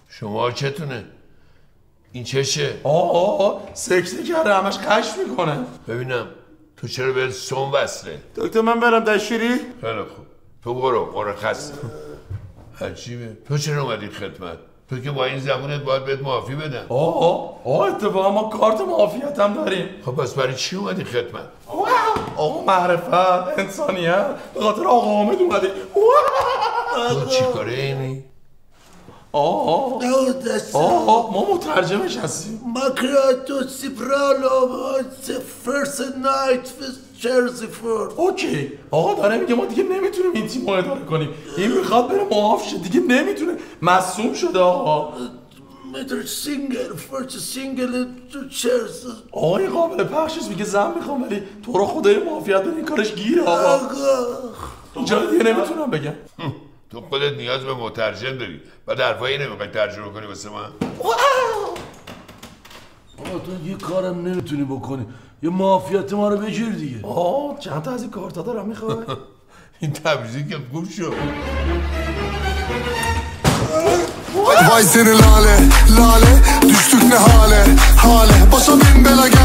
شما چتونه؟ این چشه؟ سکسی کرده همش قش میکنه. ببینم تو چرا به سون وصله؟ دکتر من برم دشیری؟ خیلی خوب تو برو مرخص. عجیبه تو چرا اومدی خدمت؟ تو که با این زبونت باید بهت معافی بدن. اتفاقا ما کارت معافیت هم داریم. خب پس برای چی اومدی خدمت؟ آقا معرفت انسانیت به خاطر آقا حامد اومدی. تو چی کاره اینی؟ ما مترجمش هستیم. ماکراتو سیپرالو فرست نایت چرزیفورد. اوکی آقا داره میگه ما دیگه نمیتونیم این تیم رو اداره کنیم. این میخواد بره معاف شه دیگه نمیتونه. مصوم شده آقا. متر سینگل فرست سینگل تو چرز. آقا این قابل پخشش میگه زن میخوام ولی تو رو خدای معافیت داری این کارش گیره آقا. اینجا دیگه نمیتونم بگم. تو خودت نیاز به مترجم داری بعد حرفایی نمیخوای ترجمه کنی واسه من؟ آقا تو یه کارم نمیتونی بکنی یه معافیت ما رو بگیر دیگه. چند تا از این کارتا دارم میخوای؟ این تبریزی که خوب شد. Vay seni lale lale düştük ne hale hale başa bin bela gel